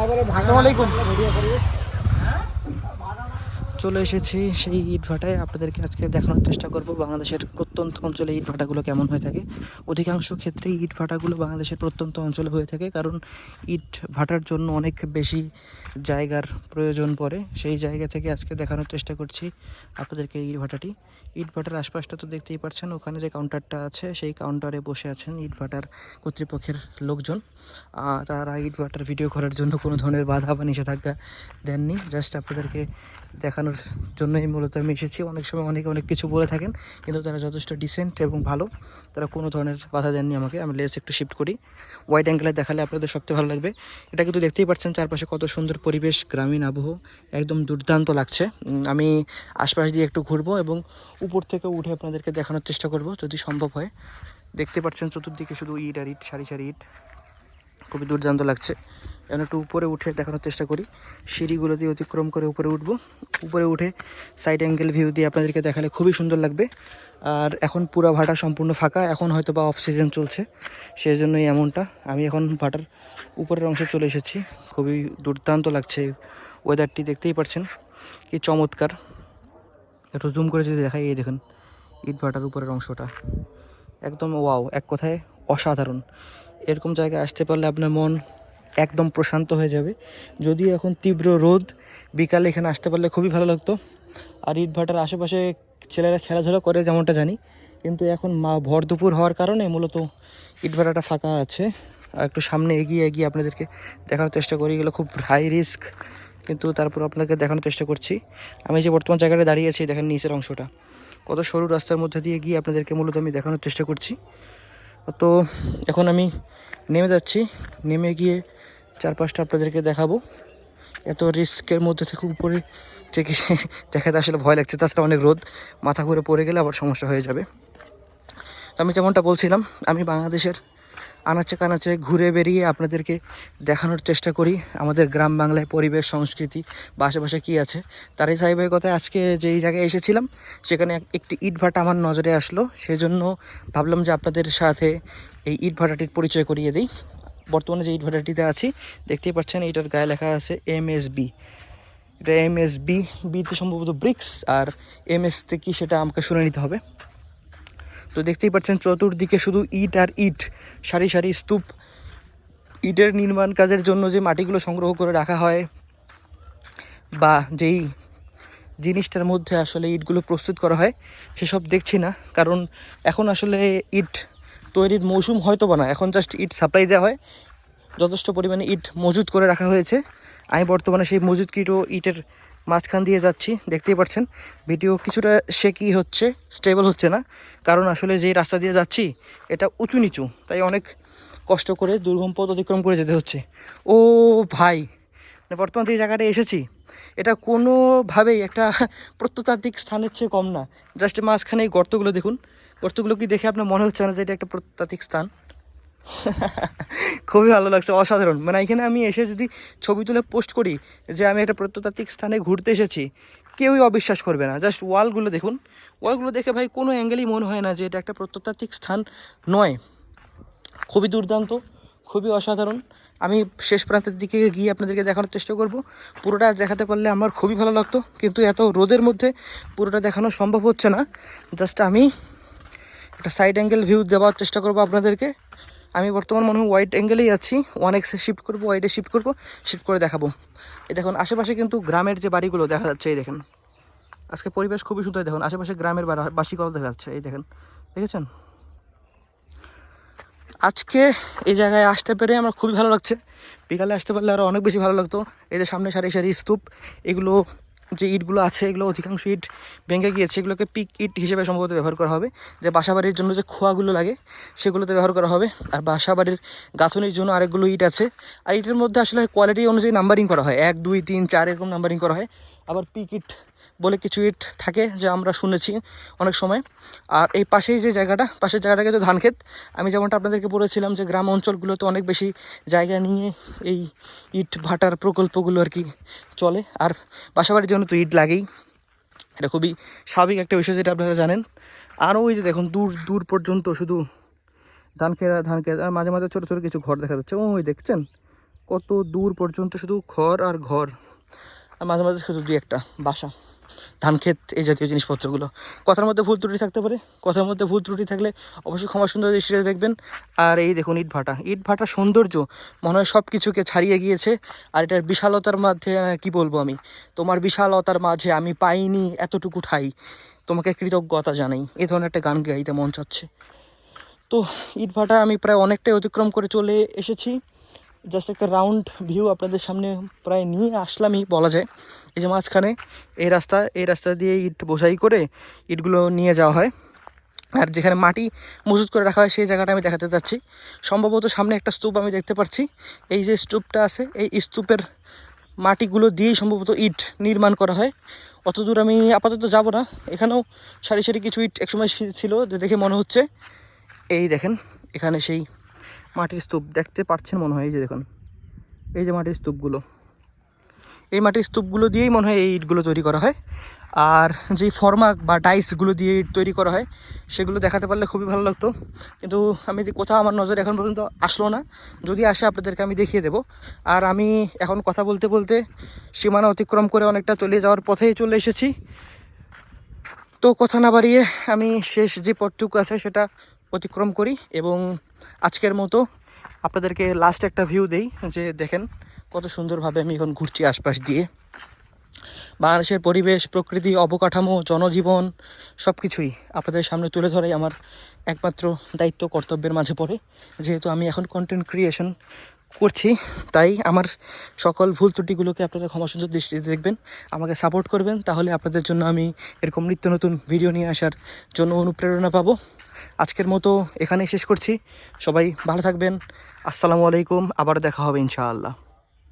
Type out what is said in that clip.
আসসালামু আলাইকুম। চলে এসেছি সেই ইটভাটায়। আপনাদেরকে আজকে দেখানোর চেষ্টা করব বাংলাদেশের প্রত্যন্ত অঞ্চলে ইটভাটাগুলো কেমন হয়ে থাকে। অধিকাংশ ক্ষেত্রেই ইটভাটাগুলো বাংলাদেশের প্রত্যন্ত অঞ্চলে হয়ে থাকে, কারণ ইট ভাটার জন্য অনেক বেশি জায়গার প্রয়োজন পড়ে। সেই জায়গা থেকে আজকে দেখানোর চেষ্টা করছি আপনাদেরকে ইটভাটাটি। ইটভাটার আশপাশটা তো দেখতেই পাচ্ছেন, ওখানে যে কাউন্টারটা আছে সেই কাউন্টারে বসে আছেন ইটভাটার কর্তৃপক্ষের লোকজন। তারা ইটভাটার ভিডিও করার জন্য কোনো ধরনের বাধা বা নিষেধাজ্ঞা দেননি, জাস্ট আপনাদেরকে দেখানোর জন্যই মূলত আমি এসেছি। অনেক সময় অনেকে অনেক কিছু বলে থাকেন, কিন্তু তারা যথেষ্ট ডিসেন্ট এবং ভালো, তারা কোনো ধরনের বাধা দেননি আমাকে। আমি লেন্স একটু শিফট করি, ওয়াইড অ্যাঙ্গেলে দেখালে আপনাদের সবচেয়ে ভালো লাগবে। এটা কিন্তু দেখতেই পাচ্ছেন চারপাশে কত সুন্দর পরিবেশ, গ্রামীণ আবহ, একদম দুর্দান্ত লাগছে। আমি আশপাশ দিয়ে একটু ঘুরবো এবং উপর থেকে উঠে আপনাদেরকে দেখানোর চেষ্টা করব যদি সম্ভব হয়। দেখতে পাচ্ছেন চতুর্দিকে শুধু ইট আর ইট, সারি সারি ইট, খুবই দুর্দান্ত লাগছে। এখন একটু উপরে উঠে দেখানোর চেষ্টা করি। সিঁড়িগুলো দিয়ে অতিক্রম করে উপরে উঠবো। উপরে উঠে সাইড অ্যাঙ্গেল ভিউ দিয়ে আপনাদেরকে দেখালে খুবই সুন্দর লাগবে। আর এখন পুরো ভাটা সম্পূর্ণ ফাঁকা, এখন হয়তো বা অফ সিজন চলছে, সেই জন্যই এমনটা। আমি এখন ভাটার উপরের অংশে চলে এসেছি। খুবই দুর্দান্ত লাগছে ওয়েদারটি, দেখতেই পাচ্ছেন কি চমৎকার। একটু জুম করে যদি দেখাই, এই দেখুন ইট ভাটার উপরের অংশটা, একদম ওয়াও, এক কথায় অসাধারণ। এরকম জায়গায় আসতে পারলে আপনার মন একদম প্রশান্ত হয়ে যাবে। যদিও এখন তীব্র রোদ, বিকালে এখানে আসতে পারলে খুবই ভালো লাগতো। আর ইটভাটার আশেপাশে ছেলেরা খেলাধুলা করে যেমনটা জানি, কিন্তু এখন ভর দুপুর হওয়ার কারণে মূলত ইটভাটাটা ফাঁকা আছে। আর একটু সামনে এগিয়ে এগিয়ে আপনাদেরকে দেখানোর চেষ্টা করি। এগুলো খুব হাই রিস্ক, কিন্তু তারপর আপনাকে দেখানোর চেষ্টা করছি। আমি যে বর্তমান জায়গাটা দাঁড়িয়েছি, দেখেন নিচের অংশটা কত সরু, রাস্তার মধ্যে দিয়ে গিয়ে আপনাদেরকে মূলত আমি দেখানোর চেষ্টা করছি। তো এখন আমি নেমে যাচ্ছি, নেমে গিয়ে চারপাশটা আপনাদেরকে দেখাবো। এত রিস্কের মধ্যে থেকে উপরে থেকে দেখাতে আসলে ভয় লাগছে, তাছাড়া অনেক রোদ, মাথা ঘুরে পড়ে গেলে আবার সমস্যা হয়ে যাবে। তো আমি যেমনটা বলছিলাম, আমি বাংলাদেশের আনাচে কানাচে ঘুরে বেরিয়ে আপনাদেরকে দেখানোর চেষ্টা করি আমাদের গ্রাম বাংলায় পরিবেশ, সংস্কৃতি বা আশেপাশে কী আছে। তারই ধারাবাহিকতায় আজকে যেই জায়গায় এসেছিলাম সেখানে একটি ইটভাটা আমার নজরে আসলো, সেজন্য ভাবলাম যে আপনাদের সাথে এই ইটভাটাটির পরিচয় করিয়ে দিই। বর্তমানে যে ইটভাটাটিতে আছি দেখতেই পাচ্ছেন, এইটার গায়ে লেখা আছে MSB। এটা MSB, বিতে সম্ভবত ব্রিক্স, আর MSতে কি সেটা আমাকে শুনে নিতে হবে। তো দেখতেই পাচ্ছেন চতুর্দিকে শুধু ইট আর ইট, সারি সারি স্তূপ। ইটের নির্মাণ কাজের জন্য যে মাটিগুলো সংগ্রহ করে রাখা হয় বা যেই জিনিসটার মধ্যে আসলে ইটগুলো প্রস্তুত করা হয় সেসব দেখছি না, কারণ এখন আসলে ইট তৈরির মৌসুম হয়তো বা না, এখন জাস্ট ইট সাপ্লাই দেওয়া হয়। যথেষ্ট পরিমাণে ইট মজুত করে রাখা হয়েছে। আমি বর্তমানে সেই মজুদকৃত ইটের মাঝখান দিয়ে যাচ্ছি। দেখতেই পাচ্ছেন ভিডিও কিছুটা শেকি হচ্ছে, স্টেবল হচ্ছে না, কারণ আসলে যেই রাস্তা দিয়ে যাচ্ছি এটা উঁচু নিচু, তাই অনেক কষ্ট করে দুর্গম পথ অতিক্রম করে যেতে হচ্ছে। ও ভাই, বর্তমান যে জায়গাটায় এসেছি এটা কোনোভাবেই একটা প্রত্নতাত্ত্বিক স্থানের চেয়ে কম না। জাস্ট মাঝখানে এই গর্তগুলো দেখুন, গর্তগুলো কি দেখে আপনার মনে হচ্ছে না যে এটা একটা প্রত্নতাত্ত্বিক স্থান? খুবই ভালো লাগছে, অসাধারণ। মানে এখানে আমি এসে যদি ছবি তুলে পোস্ট করি যে আমি একটা প্রত্নতাত্ত্বিক স্থানে ঘুরতে এসেছি, কেউই অবিশ্বাস করবে না। জাস্ট ওয়ালগুলো দেখুন, ওয়ালগুলো দেখে ভাই কোনো অ্যাঙ্গেলই মনে হয় না যে এটা একটা প্রত্নতাত্ত্বিক স্থান নয়। খুবই দুর্দান্ত, খুবই অসাধারণ। আমি শেষ প্রান্তের দিকে গিয়ে আপনাদেরকে দেখানোর চেষ্টা করব। পুরোটা দেখাতে পারলে আমার খুবই ভালো লাগতো, কিন্তু এত রোদের মধ্যে পুরোটা দেখানো সম্ভব হচ্ছে না। জাস্ট আমি একটা সাইড অ্যাঙ্গেল ভিউ দেওয়ার চেষ্টা করব আপনাদেরকে। আমি বর্তমান মনে হয় ওয়াইড অ্যাঙ্গেলেই আছি, 1x শিফট করবো, ওয়াইডে শিফট করবো, শিফট করে দেখাবো। এই দেখুন আশেপাশে কিন্তু গ্রামের যে বাড়িগুলো দেখা যাচ্ছে, এই দেখেন আজকে পরিবেশ খুবই সুন্দর। দেখুন আশেপাশে গ্রামের বাসিগুলো দেখা যাচ্ছে, এই দেখেন, দেখেছেন? আজকে এই জায়গায় আসতে পেরে আমার খুবই ভালো লাগছে। বিকালে আসতে পারলে আরও অনেক বেশি ভালো লাগতো। এই যে সামনে সারি সারি স্তূপ, এগুলো যে ইটগুলো আছে এগুলো অধিকাংশ ইট ভেঙে গিয়েছে, এগুলোকে পিক ইট হিসেবে সম্ভবত ব্যবহার করা হবে। যে বাসাবাড়ির জন্য যে খোয়াগুলো লাগে সেগুলোতে ব্যবহার করা হবে। আর বাসাবাড়ির গাঁথনির জন্য আরেকগুলো ইট আছে। আর ইটের মধ্যে আসলে কোয়ালিটি অনুযায়ী নাম্বারিং করা হয়, 1 2 3 4 এরকম নাম্বারিং করা হয়। আবার পিক ইট বলে কিছু ইট থাকে যা আমরা শুনেছি অনেক সময়। আর এই পাশেই যে জায়গাটা, পাশের জায়গাটাকে তো ধান ক্ষেত। আমি যেমনটা আপনাদেরকে বলেছিলাম যে গ্রাম অঞ্চলগুলোতে অনেক বেশি জায়গা নিয়ে এই ইট ভাটার প্রকল্পগুলো আর কি চলে। আর বাসাবাড়ির জন্য তো ইট লাগেই, এটা খুবই স্বাভাবিক একটা বিষয়, যেটা আপনারা জানেন। আরও ওই যে দেখুন দূর দূর পর্যন্ত শুধু ধান খেত, আর মাঝে মাঝে ছোটো ছোটো কিছু ঘর দেখা যাচ্ছে। ওই দেখছেন কত দূর পর্যন্ত শুধু ঘর আর ঘর, আর মাঝে মাঝে শুধু দুই একটা বাসা, ধান ক্ষেত, এই জাতীয় জিনিসপত্রগুলো। কথার মধ্যে ভুল ত্রুটি থাকতে পারে, কথার মধ্যে ভুল ত্রুটি থাকলে অবশ্যই ক্ষমা সুন্দর দৃষ্টিতে দেখবেন। আর এই দেখুন ইট ভাটার সৌন্দর্য মনে হয় সব কিছুকে ছাড়িয়ে গিয়েছে। আর এটার বিশালতার মাঝে কি বলবো আমি, তোমার বিশালতার মাঝে আমি পাইনি এতটুকু ঠাই, তোমাকে কৃতজ্ঞতা জানাই, এই ধরনের একটা গান গাইতে মন চাচ্ছে। তো ইট ভাটা আমি প্রায় অনেকটাই অতিক্রম করে চলে এসেছি। জাস্ট একটা রাউন্ড ভিউ আপনাদের সামনে প্রায় নিয়ে আসলামই বলা যায়। এই যে মাঝখানে এই রাস্তা দিয়ে ইট বোঝাই করে ইটগুলো নিয়ে যাওয়া হয়, আর যেখানে মাটি মজুত করে রাখা হয় সেই জায়গাটা আমি দেখাতে যাচ্ছি। সম্ভবত সামনে একটা স্তূপ আমি দেখতে পাচ্ছি। এই যে স্তূপটা আছে, এই স্তূপের মাটিগুলো দিয়েই সম্ভবত ইট নির্মাণ করা হয়। অত দূর আমি আপাতত যাব না। এখানেও সারি সারি কিছু ইট একসময় ছিল, দেখে মনে হচ্ছে। এই দেখেন এখানে সেই মাটির স্তূপ দেখতে পাচ্ছেন মনে হয়, এই যে দেখুন, এই যে মাটির স্তূপগুলো, এই মাটির স্তূপগুলো দিয়েই মনে হয় এই ইটগুলো তৈরি করা হয়। আর যেই ফরমাক বা ডাইসগুলো দিয়ে ইট তৈরি করা হয় সেগুলো দেখাতে পারলে খুবই ভালো লাগতো, কিন্তু আমি যে কোথাও আমার নজর এখন পর্যন্ত আসলো না। যদি আসে আপনাদেরকে আমি দেখিয়ে দেব। আর আমি এখন কথা বলতে বলতে সীমানা অতিক্রম করে অনেকটা চলে যাওয়ার পথেই চলে এসেছি। তো কথা না বাড়িয়ে আমি শেষ যে পথটুকু আছে সেটা অতিক্রম করি এবং আজকের মতো আপনাদেরকে লাস্ট একটা ভিউ দেই। যে দেখেন কত সুন্দরভাবে আমি এখন ঘুরছি আশপাশ দিয়ে। বাংলাদেশের পরিবেশ, প্রকৃতি, অবকাঠামো, জনজীবন সব কিছুই আপনাদের সামনে তুলে ধরাই আমার একমাত্র দায়িত্ব, কর্তব্যের মাঝে পড়ে। যেহেতু আমি এখন কন্টেন্ট ক্রিয়েশন করছি, তাই আমার সকল ভুল ত্রুটিগুলোকে আপনারা ক্ষমাসুন্দর দৃষ্টিতে দেখবেন, আমাকে সাপোর্ট করবেন। তাহলে আপনাদের জন্য আমি এরকম নিত্য নতুন ভিডিও নিয়ে আসার জন্য অনুপ্রেরণা পাবো। আজকের মতো এখানেই শেষ করছি। সবাই ভালো থাকবেন। আসসালামু আলাইকুম। আবার দেখা হবে ইনশাআল্লাহ।